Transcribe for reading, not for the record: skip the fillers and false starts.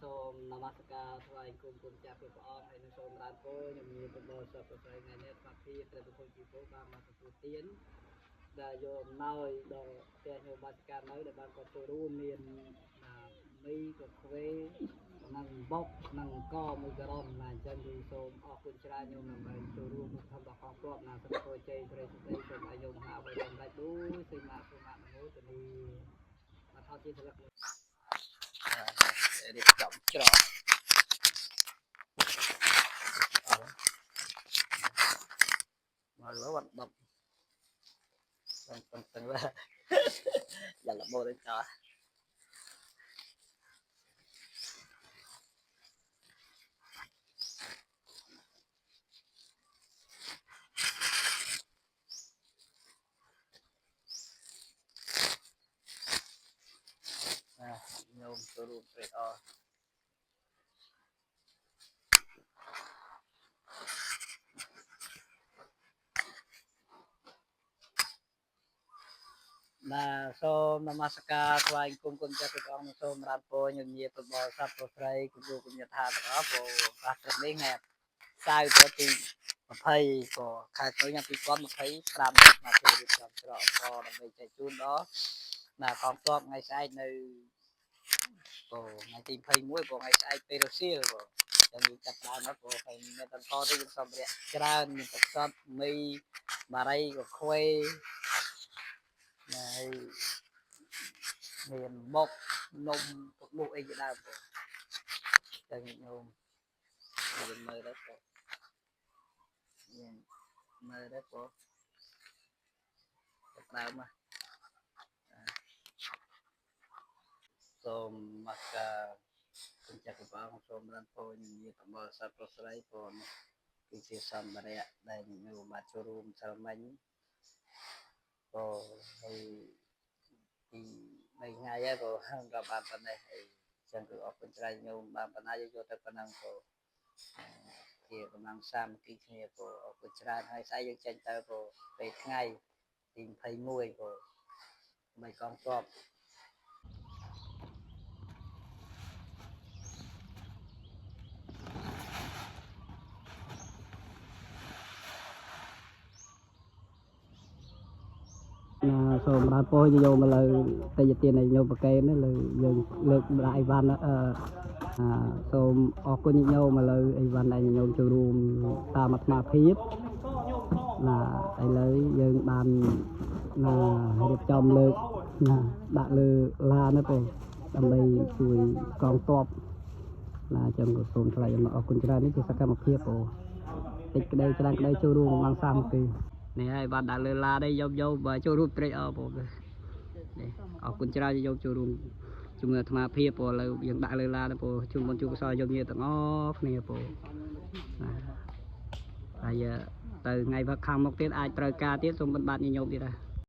សូមនមស្ការថ្វាយគុំគុំចាស់ព្រះអង្គហើយនឹងសូមរានពរខ្ញុំមានប្រពោសពប្រស័យថ្ងៃនេះស្វាភាពព្រះពុទ្ធជីវបានមកទទួលទានដែលយកអំណោយដល់ផ្ទះញោមបាសការនៅដែលបានគាត់ចូលរួមមានមីក៏ខ្វេនិងបុកនិងអង្គមួយក្រមណាអញ្ចឹងគឺសូមអរគុណច្រើនញោមដើម្បីចូលរួមក្នុងរបស់កងទ័ពណាសូមពរជ័យសិរីសួស្តីសូមឲ្យញោមហាអ្វីដែលដាច់ដូចសេមាសុមានមោទនីមកថតជាស្លឹករៀបចំច្រកមកលើបាត់ដប់ទាំងឡាយ៉ាងល្បោទៅចោលញោមចូលរួមព្រៃអណាសូមនមស្ការថ្វាយគុំគុំចាស់ព្រះអង្គសូមរានពរញញាតិបរិស័ទប្រុសស្រីគូគុំយថាទាំងអស់ព្រោះប្រាស់ព្រឹកនេះថ្ងៃសៅរ៍ទី20ក៏ខែកុយឆ្នាំ2025មកចូលរៀបចំច្រកក៏ដើម្បីចែកជូនដល់ណាកងទ័ពថ្ងៃស្អែកនៅថ្ងៃទី21ថ្ងៃស្អែកពេលរសៀលចាំយើងចាប់ដើមមកព្រោះហើយមានបន្តទៅយើងសម្ភារៈច្រើនមានទឹកសុទ្ធមីបារីក៏ខ្វេហើយមានបុកនំពុកមុខអីជាដើមចឹងញោមយើងមើលទៅយើងមើលទៅចាប់ដើមមកសូមមកគុំចាស់ព្រះអង្គសូមរានពរញាតិបរិស័ទប្រុសស្រីព្រមគឺជាសម្ភារៈដែលញោមបានចូលរួមសិលមិញក៏ហើយពី3ថ្ងៃហើយក៏បានប៉ុណ្ណេះហើយចឹងគឺអរគុណច្រើនញោមបានបណ្ណាយកទៅប៉ុណ្ណឹងក៏ជាកម្លាំងសាមគ្គីគ្នាក៏អរគុណច្រើនហើយស្អែកយើងចេញទៅក៏ពេលថ្ងៃទី21ក៏មិនកងទ័ពសូមបានពោលយកមកលើតេយ្យទាននៃញោមប្រកេននេះលើយើងលើកដាក់អីវ៉ាន់សូមអរគុណញោមមកលើអីវ៉ាន់ដែលញោមចូលរួមតាមអាត្មាភាពណាឥឡូវយើងបានរៀបចំលើកដាក់លើឡានទៅដើម្បីជួយកងទ័ពណាចឹងក៏សូមថ្លែងអំណរអគុណច្រើននេះជាសកម្មភាពតិចក្តីច្រើនក្តីចូលរួមកម្លាំងសាមគ្គីនេះហើយបានដាក់លើឡាđâyយកបើចូលរួមត្រេកអរបងនេះអរគុណច្រើនយកចូលរួមជាមួយអាត្មាភាពព្រោះឥឡូវយើងដាក់លើឡាទៅព្រោះជុំមុនជួបកសលយកញាតិទាំងអស់គ្នាព្រោះហើយទៅថ្ងៃវឹកខាងមុខទៀតអាចត្រូវការទៀតសូមបិណ្ឌបាតញញោមទៀតដែរ